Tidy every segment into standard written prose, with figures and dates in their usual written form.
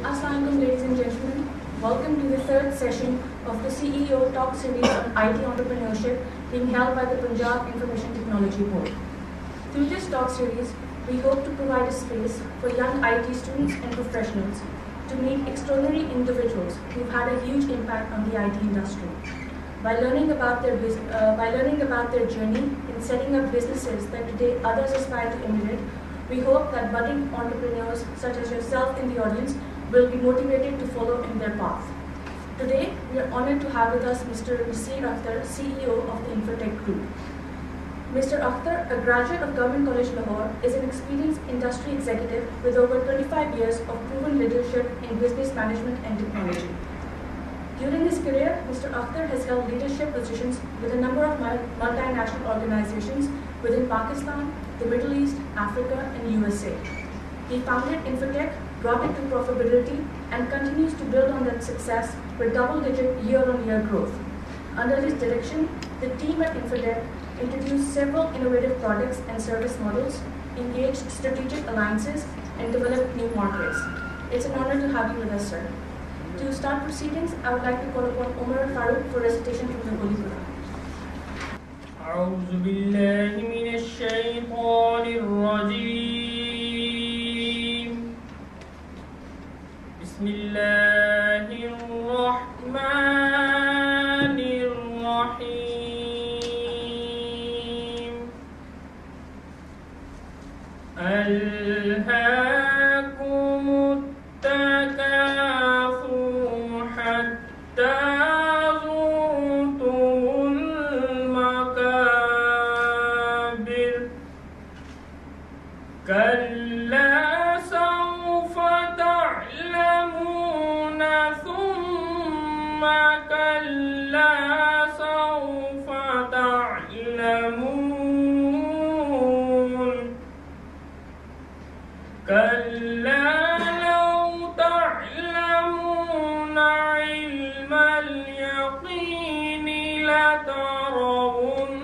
Assalamualaikum ladies and gentlemen. Welcome to the third session of the CEO Talk series on IT entrepreneurship being held by the Punjab Information Technology Board. Through this talk series, we hope to provide a space for young IT students and professionals to meet extraordinary individuals who've had a huge impact on the IT industry. By learning about their journey in setting up businesses that today others aspire to emulate, we hope that budding entrepreneurs such as yourself in the audience will be motivated to follow in their path. Today, we are honored to have with us Mr. Naseer Akhtar, CEO of the Infotech Group. Mr. Akhtar, a graduate of Government College Lahore, is an experienced industry executive with over 25 years of proven leadership in business management and technology. During his career, Mr. Akhtar has held leadership positions with a number of multinational organizations within Pakistan, the Middle East, Africa, and USA. He founded Infotech, brought it to profitability, and continues to build on that success with double-digit year-on-year growth. Under his direction, the team at Infotech introduced several innovative products and service models, engaged strategic alliances, and developed new markets. It's an honor to have you with us, sir. To start proceedings, I would like to call upon Umar Farooq for recitation from the Holy Quran. أعوذ بالله من الشيطان الرجيم بسم الله الرحمن الرحيم ألهاكم التكاثر حتى كلا سوف تعلمون ثم كلا سوف تعلمون كلا لو تعلمون علم اليقين لترون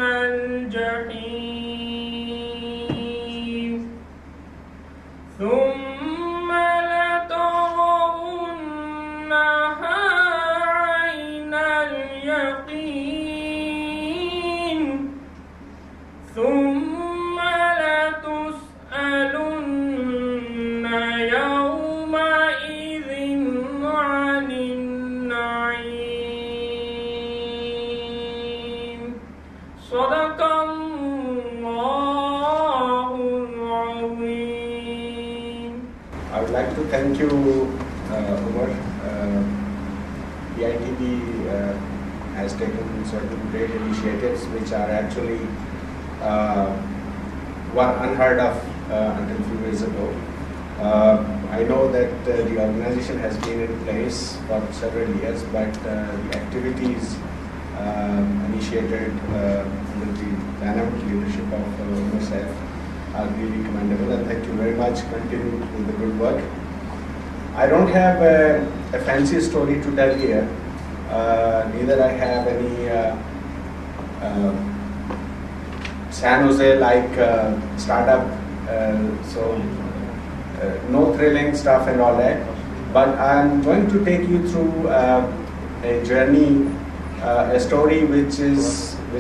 الجحيم ثم لترونها عين اليقين ثم لتسألن يومئذ عن النعيم صدق الله العظيم. I would like to thank you, Umar. PITB has taken certain great initiatives which are actually were unheard of until a few years ago. I know that the organization has been in place for several years, but the activities initiated under the dynamic leadership of myself are really commendable, and thank you very much. Continue with the good work. I don't have a fancy story to tell here. Neither I have any San Jose-like startup, no thrilling stuff and all that. But I'm going to take you through a journey, a story which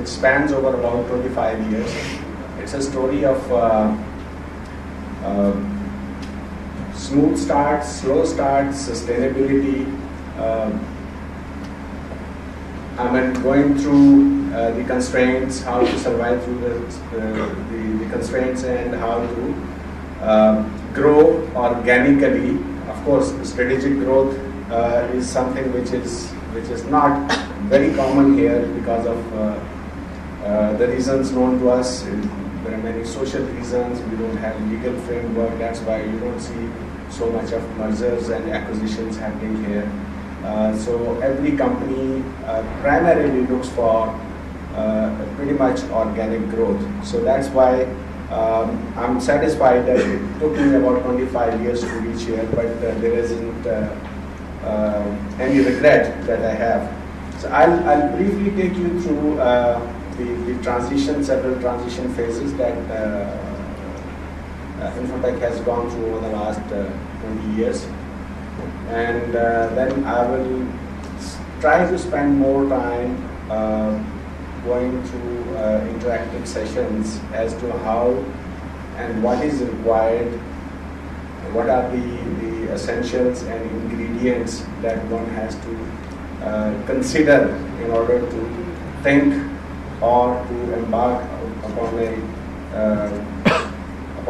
spans over about 25 years. It's a story of smooth starts, slow starts, sustainability. Going through the constraints, how to survive through the constraints, and how to grow organically. Of course, strategic growth is something which is not very common here because of the reasons known to us. There are many social reasons. We don't have legal framework. That's why you don't see so much of mergers and acquisitions happening here. So every company primarily looks for pretty much organic growth. So that's why I'm satisfied that it took me about 25 years to reach here, but there isn't any regret that I have. So I'll briefly take you through the transition, several transition phases that Infotech has gone through over the last 20 years. And then I will try to spend more time going through interactive sessions as to how and what is required, what are the essentials and ingredients that one has to consider in order to think or to embark upon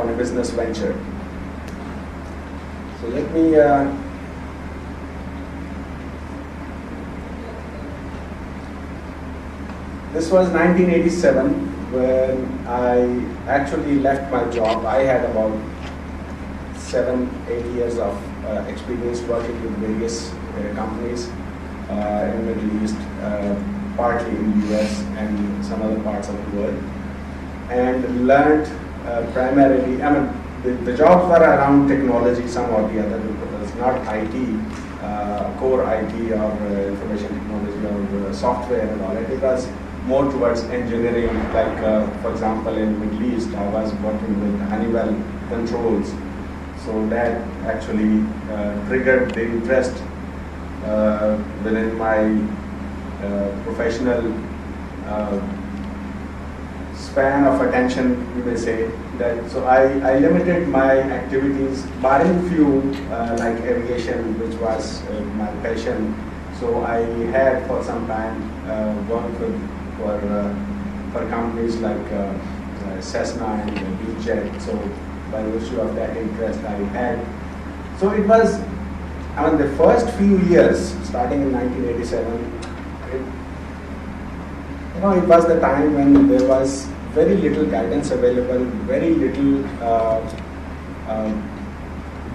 a business venture. So let me this was 1987 when I actually left my job. I had about 7-8 years of experience working with various companies in the Middle East, partly in the US and some other parts of the world, and learned primarily, I mean, the jobs were around technology, some or the other. It was not IT, core IT or information technology or software and all that. It was more towards engineering, like for example in Middle East, I was working with Honeywell controls. So that actually triggered the interest within my professional span of attention, you may say. That, so I limited my activities, barring few like aviation, which was my passion. So I had for some time worked for companies like Cessna and BeechJet. So by virtue of that interest I had. So it was, I mean, the first few years, starting in 1987, it was the time when there was very little guidance available, very little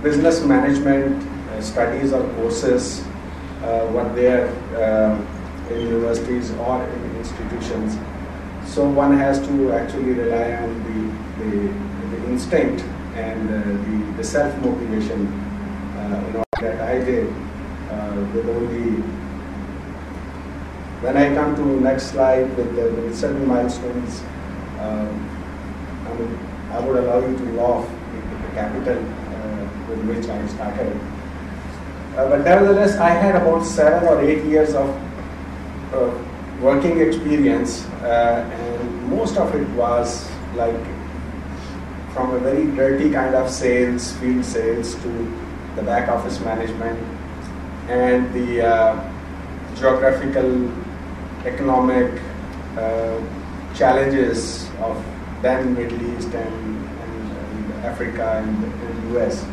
business management studies or courses were there in universities or in institutions. So one has to actually rely on the instinct and the self-motivation that I did with only. When I come to next slide with certain milestones, I would allow you to laugh at the capital with which I started. But nevertheless, I had about 7 or 8 years of working experience, and most of it was like from a very dirty kind of sales, field sales, to the back office management and the geographical, economic challenges of then Middle East and Africa and the US.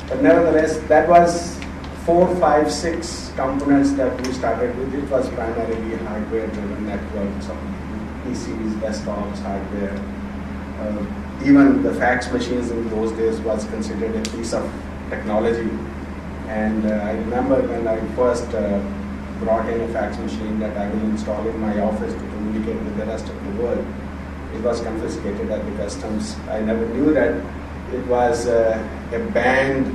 But nevertheless, that was 4, 5, 6 components that we started with. It was primarily hardware-driven networks of PCs, desktops, hardware. Even the fax machines in those days was considered a piece of technology. And I remember when I first brought in a fax machine that I will install in my office to communicate with the rest of the world, it was confiscated at the customs. I never knew that it was a banned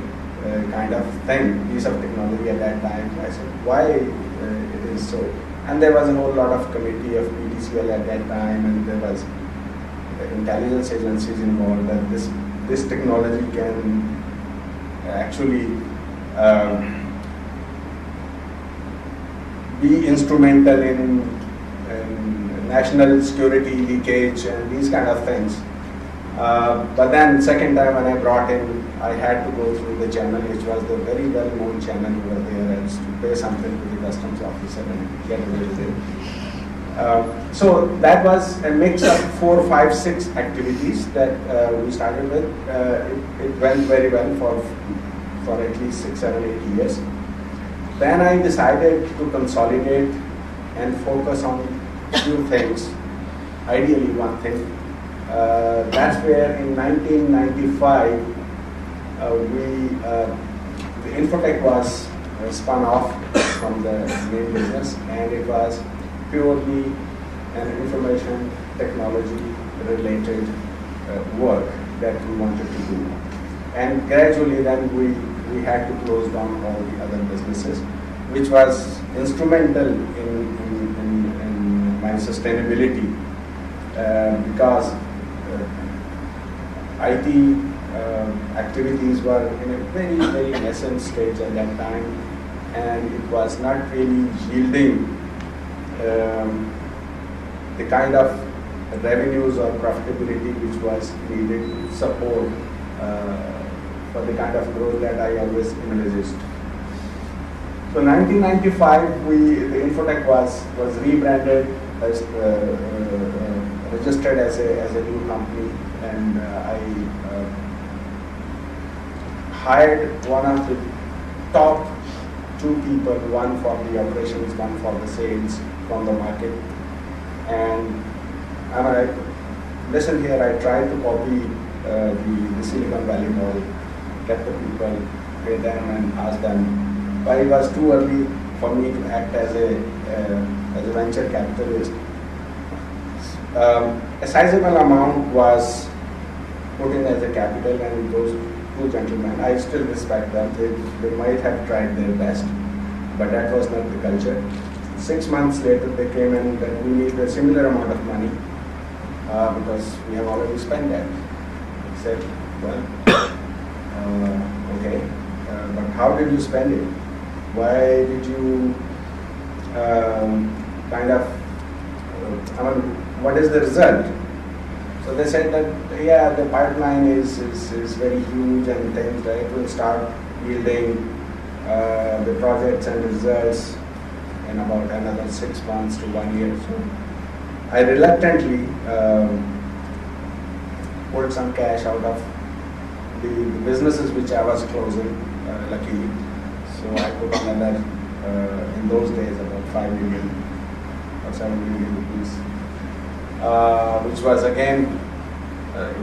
kind of thing, piece of technology at that time. I said, why it is so? And there was a whole lot of committee of PTCL at that time, and there was intelligence agencies involved that this technology can actually be instrumental in national security leakage and these kind of things. But then second time when I brought in, I had to go through the channel, which was the very well-known channel over there, as to pay something to the customs officer and get away with it. So that was a mix of 4, 5, 6 activities that we started with. It went very well for at least 6, 7, 8 years. Then I decided to consolidate and focus on few things, ideally one thing. That's where in 1995 the Infotech was spun off from the main business, and it was purely an information technology related work that we wanted to do. And gradually then we had to close down all the other businesses, which was instrumental in my sustainability, because IT activities were in a very, very nascent stage at that time, and it was not really yielding the kind of revenues or profitability which was needed to support for the kind of growth that I always envisaged. So 1995, the Infotech was rebranded, as, registered as a new company, and I hired one of the top two people, one for the operations, one for the sales from the market. And listen here, I tried to copy the Silicon Valley model, get the people, pay them and ask them. But it was too early for me to act as a venture capitalist. A sizable amount was put in as a capital, and those two gentlemen, I still respect them. They might have tried their best, but that was not the culture. 6 months later, they came in that we need a similar amount of money because we have already spent that. I said, well, okay, but how did you spend it? Why did you what is the result? So they said that, yeah, the pipeline is very huge and things, right, will start yielding the projects and results in about another 6 months to 1 year. So I reluctantly pulled some cash out of the businesses which I was closing, luckily. So I put another, in those days, about 5 million or 7 million rupees, which was again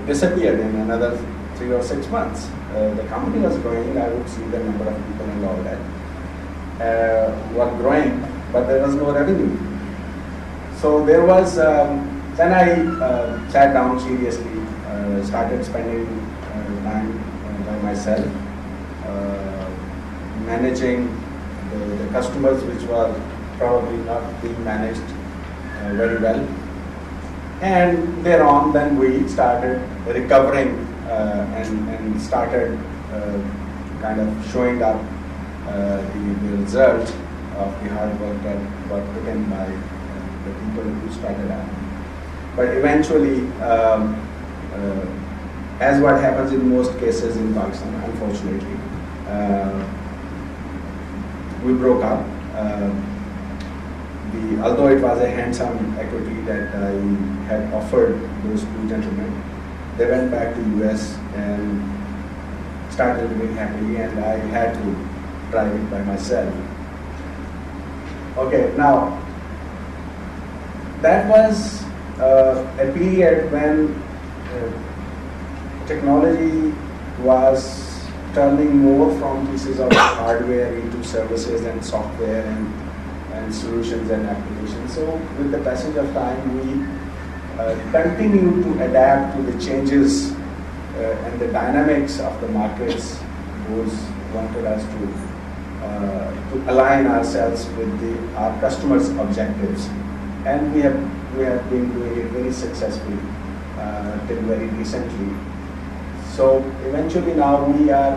disappeared in another 3 or 6 months. The company was growing. I would see the number of people and all that were growing, but there was no revenue. So there was, then I sat down seriously, started spending time by myself, managing the customers which were probably not being managed very well. And thereon, then we started recovering and started kind of showing up the result of the hard work that was put in by the people who started out. But eventually, as what happens in most cases in Pakistan, unfortunately, we broke up. Although it was a handsome equity that I had offered those two gentlemen, they went back to US and started living happily, and I had to drive it by myself. Okay, now that was a period when technology was turning more from pieces of hardware into services and software and solutions and applications. So with the passage of time, we continue to adapt to the changes and the dynamics of the markets. Those wanted us to align ourselves with our customers' objectives, and we have been doing it very successfully till very recently. So eventually now we are,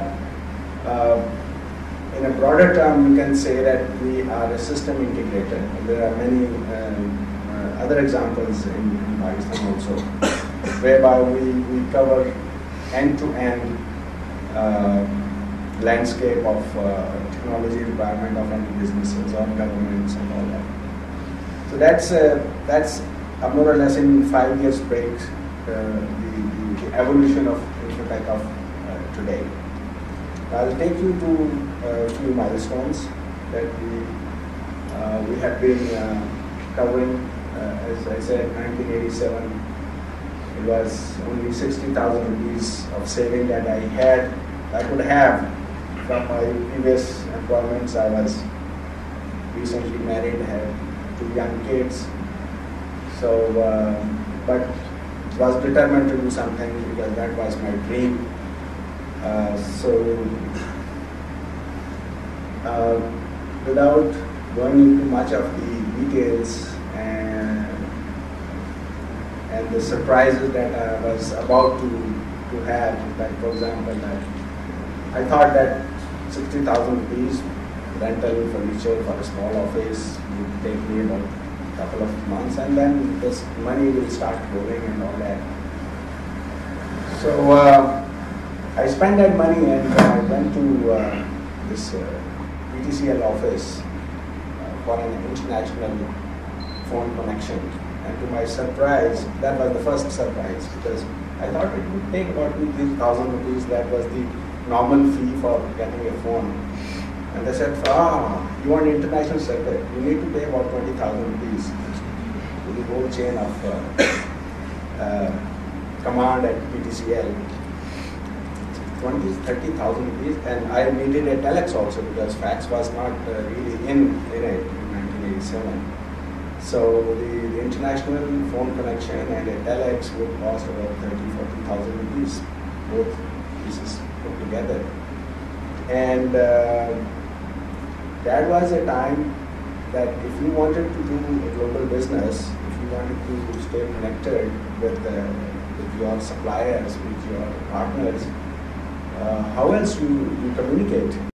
in a broader term, you can say that we are a system integrator. There are many other examples in Pakistan also, whereby we cover end-to-end landscape of technology requirement of any businesses or governments and all that. So that's more or less in 5 years break the evolution of Infotech of today. I'll take you to a few milestones that we have been covering. As I said, 1987, it was only 60,000 rupees of saving that I could have from my previous employments. I was recently married, had 2 young kids. So, but was determined to do something because that was my dream. Without going into much of the details and the surprises that I was about to to have, like for example, I thought that 60,000 rupees rental furniture for a small office would take me about a couple of months, and then this money will start growing and all that. So I spent that money and I went to this PTCL office for an international phone connection. And to my surprise, that was the first surprise, because I thought it would take about 2,000 rupees. That was the normal fee for getting a phone. And they said, you want international circuit, you need to pay about 20,000 rupees to the whole chain of command at PTCL. 30,000 rupees, and I needed a telex also because fax was not really in it in 1987. So the international phone connection and a telex would cost about 40,000 rupees, both pieces put together. And that was a time that if you wanted to do a global business, if you wanted to stay connected with your suppliers, with your partners, how else you communicate?